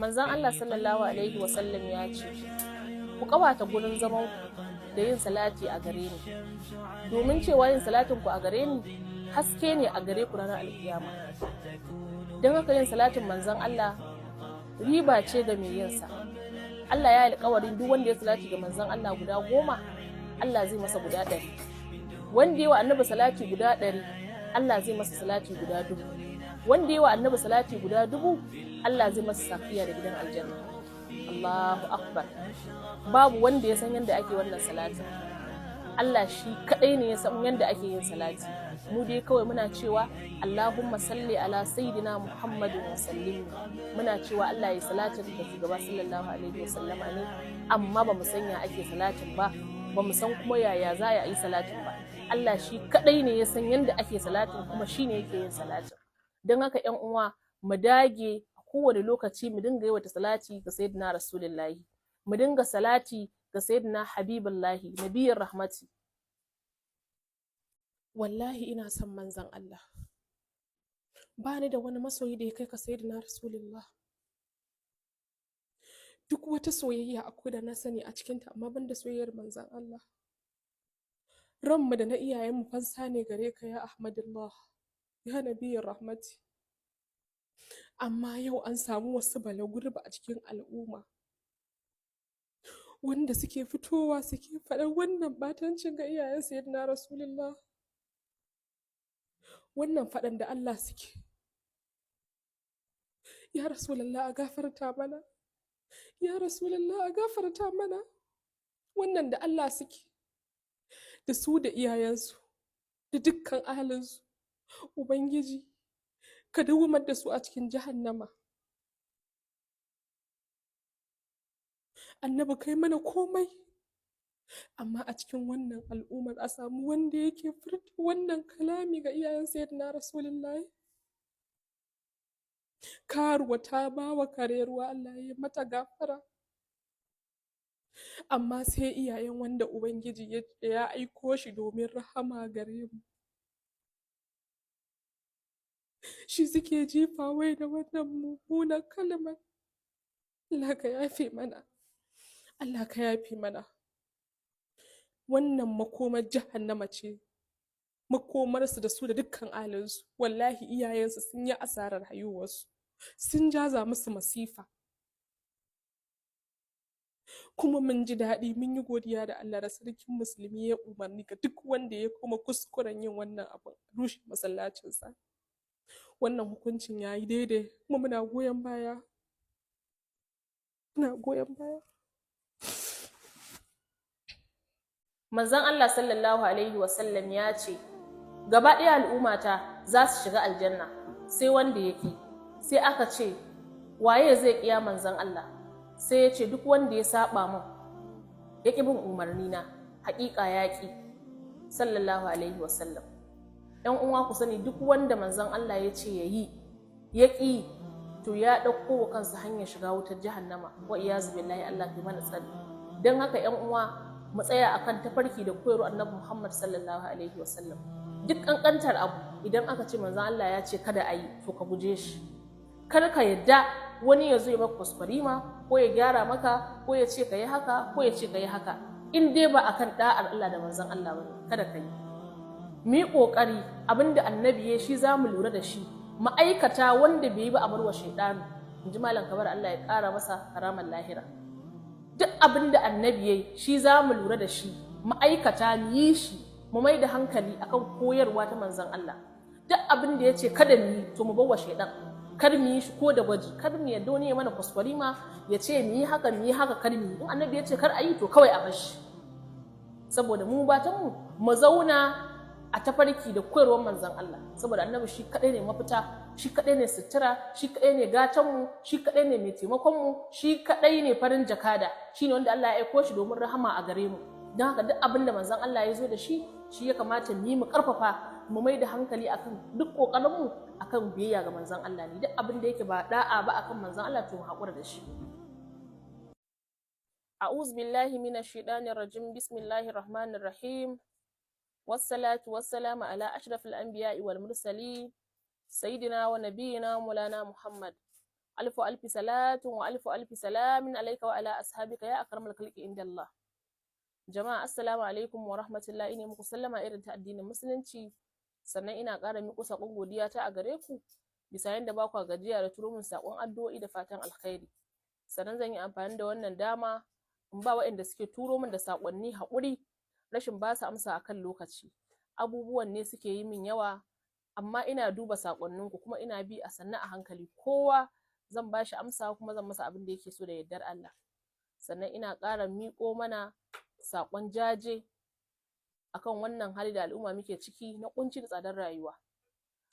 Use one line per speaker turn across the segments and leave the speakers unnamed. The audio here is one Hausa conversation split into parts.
manzon Allah sallallahu alaihi wasallam ya ce ku kawata gurin zaman da yin salati a gare ni, domin cewa yin salatin ku a gare ni haske ne a gare ku ranar alkiyama. Don haka yin salatin manzon Allah riba ce ga mai yinsa. Allah ya alƙawarin duk wanda ya salati ga manzon Allah guda 10, Allah zai masa guda 100. Wanda ya wa annabi salati guda 100, Allah zai masa salati guda 1000. Wanda ya wa annabi salati guda 1000, Allah zai masa safiya da gidan aljanna. Allahu akbar. Babu wanda ya san yadda ake wannan salatin. Allah shi kadai ne ya san yadda ake yin salati. Mu dai kawai muna cewa Allahumma salli ala sayyidina Muhammadin wa sallim. Muna cewa Allah ya salatin da shugaba sallallahu alaihi wasallama ne, amma ba mu san ya ake salatin ba, ba mu san kuma yaya za a yi salatin ba. Allah shi kadai ne ya san yadda ake salatin, kuma shi ne yake yin salatin. Don haka ƴan uwa mu dage a kowane lokaci mu dinga yi wata salati ga sayyidina Rasulullahi, mu dinga salati ga sayyidina Habibullahi nabiyyir rahmati. Wallahi ina son manzon Allah, ba ni da wani masoyi da ya kai ka sayyidina Rasulullah. Duk wata soyayya akwai da na sani a cikinta, amma ban da soyayyar manzon Allah. Ranmu da na iyayenmu fansa ne gare ka ya Ahmadullah, ya nabiyyir rahmati. Amma yau an samu wasu balagurba a cikin al'umma wanda suke fitowa suke faɗar wannan batancin ga iyayen sayyidina Rasulullah. Wannan faɗan da Allah suke. Ya Rasulullah a gafarta mana, ya Rasulullah a gafarta mana. Wannan da Allah suke, da su da iyayensu da dukkan ahalinsu, Ubangiji ka dawwamar da su a cikin jahannama. Annabi kai mana komai, amma a cikin wannan al'ummar a samu wanda yake furta wannan kalami ga iyayen sayyidina Rasulullahi. Karuwa ta ba wa kare ruwa, Allah ya mata gafara, amma sai iyayen wanda Ubangiji ya aiko shi domin rahama gare mu, shi suke jefa wai da wannan mummunan kalmar. Allah ka yafe mana, Allah ka yafe mana. Wannan makomar jahannama ce, makomarsu da su da dukkan ahalinsu. Wallahi iyayensu sun yi asarar haihuwarsu, sun jaza musu masifa. Kuma mun ji daɗi, mun yi godiya da Allah da sarkin musulmi ya umarni ga duk wanda ya kuma kuskuren yin wannan abin rushe masallacinsa. Wannan hukuncin ya yi daidai, kuma muna goyon baya, muna goyon baya. Manzon Allah sallallahu alaihi wasallam ya ce gaba ɗaya al'ummata za su shiga aljanna sai wanda yake. Sai aka ce waye zai kiya manzon Allah? Sai ya ce duk wanda ya saba min, ya ƙi bin umarni na, haƙiƙa ya ƙi. Sallallahu alaihi wasallam. ‘Yan uwa ku sani, duk wanda manzon Allah ya ce ya yi ya ƙi, to ya ɗauko wa kansa hanyar shiga wutar jahannama, wa iyazu billahi, Allah kai mana tsari. Don haka ‘yan uwa mu tsaya akan tafarki da koyarwar Annabi Muhammad sallallahu alaihi wasallam. Duk ƙanƙantar abu idan aka ce manzon Allah ya ce kada a yi, to ka guje shi. Kar ka yadda wani ya zo ya maka kwaskwarima, ko ya gyara maka, ko ya ce ka yi haka, ko ya ce ka yi haka. In dai ba akan da'ar Allah da manzon Allah bane, kada ka yi. Mu yi ƙoƙari abinda annabi ya shi za mu lura da shi, ma'aikata wanda bai yi ba a barwa shaidanu. In ji Malam Kabar, Allah ya ƙara masa karamar lahira. Duk abinda annabi ya yi shi za mu lura da shi, ma'aikata mu yi shi, mu mai da hankali akan koyarwa ta manzon Allah. Duk abinda ya ce kada mu yi, to mu bawa shaidan, kar mu yi shi ko da gwaji, kar mu yadda wani ya mana kwaskwarima ya ce mu yi haka mu yi haka, kar mu yi. In annabi ya ce kar a yi, to kawai a bar shi, saboda mu batanmu mu zauna a tafarki da koyarwar manzon Allah, saboda annabi shi kadai ne mafita, shi kadai ne sutura, shi kadai ne gatanmu, shi kadai ne mai taimakonmu, shi kadai ne farin jakada, shi ne wanda Allah ya aiko shi domin rahama a gare mu. Don haka duk abin da manzon Allah ya zo da shi, shi ya kamata mu yi, mu karfafa, mu mai da hankali akan duk kokarinmu akan biyayya ga manzon Allah ne. Duk abin da yake ba da'a ba akan manzon Allah, to mu haƙura da shi. A'udhu billahi minash shaitanir rajim. Bismillahir rahmanir rahim. Wassalatu wassalamu ala ashrafil anbiya'i wal mursalin, sayyidina wa nabiyyina Maulana Muhammad. alfu alfi salatun wa alfu alfi salamin alayka wa ala ashabika ya akramal khalqi inda Allah. Jama'a assalamu alaikum wa rahmatullahi, ne muku sallama irin ta addinin musulunci, sannan ina ƙara miƙu saƙon godiya ta a gare ku bisa yanda ba ku gajiya da turo min saƙon addu'o'i da fatan alkhairi. Sannan zan yi amfani da wannan dama in ba waɗanda suke turo min da saƙonni haƙuri rashin ba su amsa akan lokaci. Abubuwan ne suke yi min yawa, amma ina duba saƙonninku kuma ina bi a sannu a hankali, kowa zan ba shi amsa kuma zan masa abin da yake so da yardar Allah. Sannan ina ƙara miƙo mana saƙon jaje akan wannan hali da al'umma muke ciki na ƙunci da tsadar rayuwa.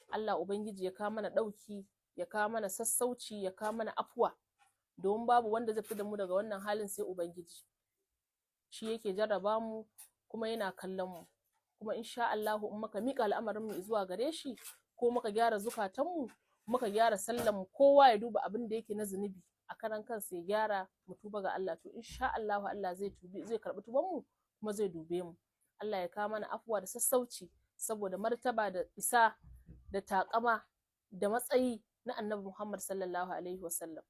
Allah Ubangiji ya kawo mana ɗauki, ya kawo mana sassauci, ya kawo mana afuwa, domin babu wanda zai fita da mu daga wannan halin sai Ubangiji. Shi yake jarraba mu kuma yana kallon mu, kuma insha Allah in muka miƙa al'amarin mu zuwa gare shi, ko muka gyara zukatanmu, muka gyara sallan mu, kowa ya duba abin da yake na zunubi a karan kansa ya gyara, mu tuba ga Allah, to insha Allah Allah zai karɓi tuban mu kuma zai dube mu. Allah ya kawo mana afuwa da sassauci saboda martaba da isa da taƙama da matsayi na Annabi Muhammad sallallahu alaihi wasallam.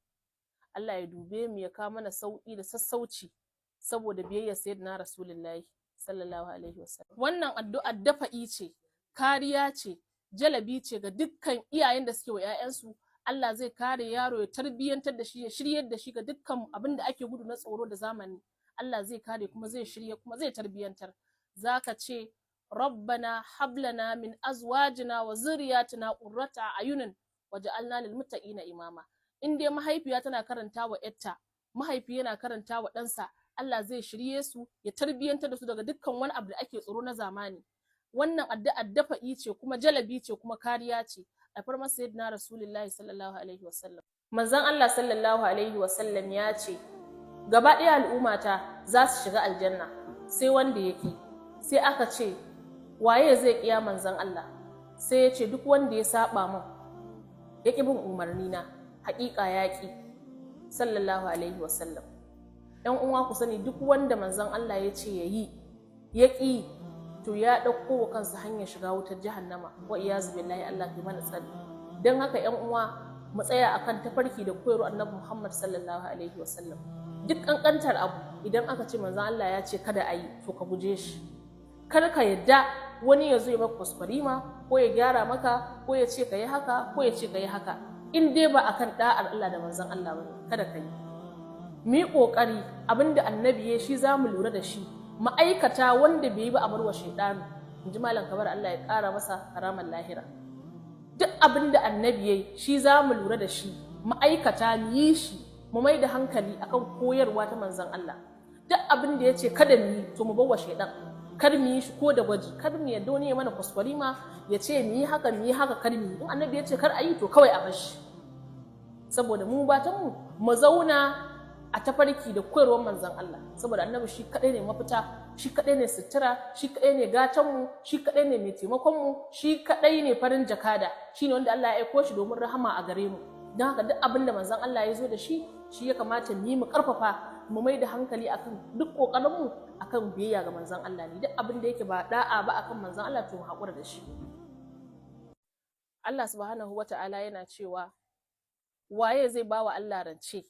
Allah ya dube mu ya kawo mana sauƙi da sassauci saboda biyayya sayyidina Rasulullahi sallallahu alaihi wasallam. Wannan addu'a dafa'i ce, kariya ce, jalabi ce ga dukkan iyayen da suke wa 'ya'yansu. Allah zai kare yaro, ya tarbiyyantar da shi, ya shiryar da shi ga dukkan abin da ake gudu na tsoro da zamani. Allah zai kare kuma zai shirye kuma zai tarbiyyantar. Zaka ce rabbana hablana min azwajina wa zurriyatina qurrata ayunin waj'alna lil muttaqina imama. In dai mahaifiya tana karanta wa ƴarta, mahaifi yana karanta wa ɗansa, Allah zai shirye su, ya tarbiyyantar da su daga dukkan wani abu da ake tsoro na zamani. Wannan addu'a dafa'i ce kuma jalabi ce kuma kariya ce a farmar sayyidina Rasulullahi sallallahu alaihi wasallam. Manzon Allah sallallahu alaihi wasallam ya ce gaba ɗaya al'ummata za su shiga aljanna sai wanda yake. Sai aka ce waye zai kiya manzon Allah? Sai ya ce duk wanda ya saba min, ya ƙi bin umarni na, haƙiƙa ya ƙi, sallallahu alaihi wasallam. ‘Yan uwa ku sani, duk wanda manzon Allah ya ce ya yi, ya ƙi, to ya ɗauko wa kansa hanyar shiga wutar jahannama, wa iyazu billahi, Allah ke mana tsari. Don haka ‘yan uwa mu tsaya akan tafarki da koyarwar Annabi Muhammad sallallahu alaihi wasallam. Duk ƙanƙantar abu idan aka ce manzon Allah ya ce kada a yi, to ka guje shi. Kar ka yadda wani ya zo ya maka kwaskwarima, ko ya gyara maka, ko ya ce ka yi haka, ko ya ce ka yi haka. In dai ba akan da'ar Allah da manzon Allah bane, kada ka yi. Mu yi ƙoƙari abinda annabi ya shi za mu lura da shi, ma'aikata wanda bai yi ba a barwa shaidanu. In ji Malam Kabar, Allah ya ƙara masa karamar lahira. Duk abinda annabi ya yi shi za mu lura da shi, ma'aikata mu yi shi, mu mai da hankali akan koyarwa ta manzon Allah. Duk abinda ya ce kada mu yi, to mu barwa shaidan, kar mu yi shi ko da gwaji, kar mu yadda wani ya mana kwaskwarima ya ce mu yi haka kar mu yi. In annabi ya ce kar a yi, to kawai a bar shi, saboda mu batanmu mu zauna a tafarki da koyarwar manzon Allah, saboda annabi shi kadai ne mafita, shi kadai ne sutura, shi kadai ne gatanmu, shi kadai ne mai taimakonmu, shi kadai ne farin jakada, shine wanda Allah ya aiko shi domin rahama a gare mu. Don haka duk abin da manzon Allah ya zo da shi ya kamata mu yi, mu karfafa, mu mai da hankali akan duk kokarinmu akan biyayya ga manzon Allah ne. Duk abin da yake ba da'a ba akan manzon Allah, to mu haƙura da shi. Allah subhanahu wata'ala yana cewa waye zai bawa Allah rance,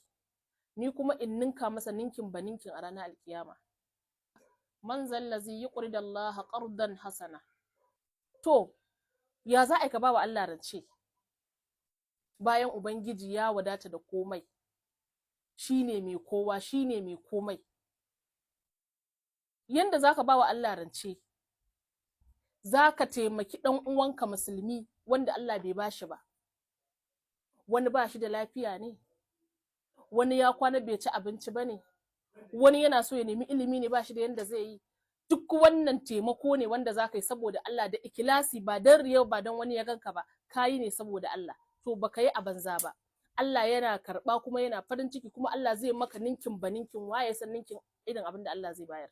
ni kuma in ninka masa ninkin ba ninkin a ranar alkiyama. Man zallazi yuqridu Allah qardan hasana. To ya za a ka bawa Allah rance bayan Ubangiji ya wadata da komai, shine mai kowa, shine mai komai. Yanda zaka bawa Allah rance, zaka taimaki ɗan uwanka musulmi wanda Allah bai bashi ba. Wani ba shi da lafiya ne, wani ya kwana bai ci abinci ba ne, wani yana so ya nemi ilimi ne ba shi da yanda zai yi. Duk wannan taimako ne wanda za ka yi saboda Allah da ikilasi, ba don riyau, ba don wani ya ganka ba, ka yi ne saboda Allah, to baka yi a banza ba. Allah yana karɓa kuma yana farin ciki, kuma Allah zai maka ninkin ba ninkin, waye san ninkin irin abin da Allah zai bayar.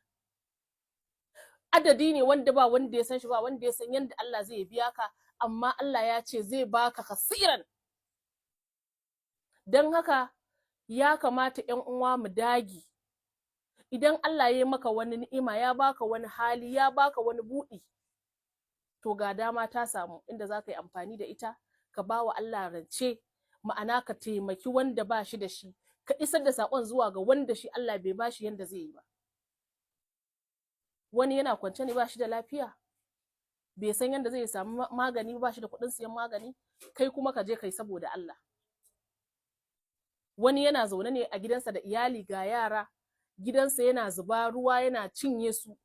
Adadi ne wanda ba wanda ya san shi, ba wanda ya san yanda Allah zai biya ka, amma Allah ya ce zai baka kasiran. Don haka ya kamata ‘yan uwa mu dagi. Idan Allah ya yi maka wani ni'ima, ya baka wani hali, ya baka wani buɗi, to ga dama ta samu inda za ka yi amfani da ita, ka ba wa Allah rance, ma'ana ka taimaki wanda ba shi da shi, ka isar da saƙon zuwa ga wanda shi Allah bai ba shi yanda zai yi ba. Wani yana kwance ne ba shi da lafiya, bai san yanda zai samu magani ba shi da kuɗin siyan magani, kai kuma ka je kai saboda Allah. Wani yana zaune ne a gidansa da iyali ga yara, gidansa yana zuba ruwa yana cinye su,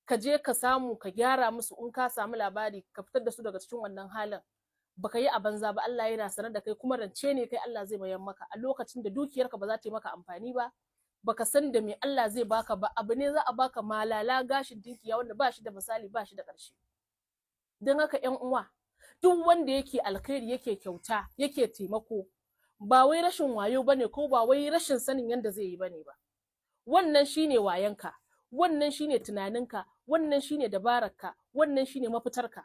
ka je ka samu ka gyara musu, in ka samu labari ka fitar da su daga cikin wannan halin. Baka yi a banza ba, Allah yana sanar da kai, kuma rance ne kai Allah zai mayan maka a lokacin da dukiyarka ba za ta yi maka amfani ba, baka san da me Allah zai baka ba, abu ne za a baka malala gashin dinkiya wanda ba shi da misali ba shi da ƙarshe. Don haka ƴan uwa, duk wanda yake alkhairi yake kyauta yake taimako, ba wai rashin wayo bane ko ba wai rashin sanin yanda zai yi bane ba. Wannan shine wayanka, wannan shine tunaninka, wannan shine dabararka, wannan shine mafitarka.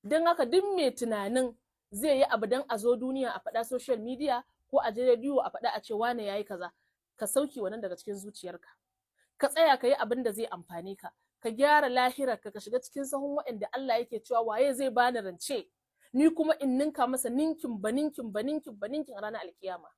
Don haka duk mai tunanin zai yi abu don a zo duniya a faɗa social media ko a je rediyo a faɗa a ce wane yayi kaza, ka sauki wannan daga cikin zuciyarka. Ka tsaya ka yi abin da zai amfane ka, ka gyara lahirarka, ka shiga cikin sahun waɗanda Allah yake cewa waye zai bani rance, ni kuma in ninka masa ninkin ba ninkin ba ninkin ba ninkin a ranar alkiyama.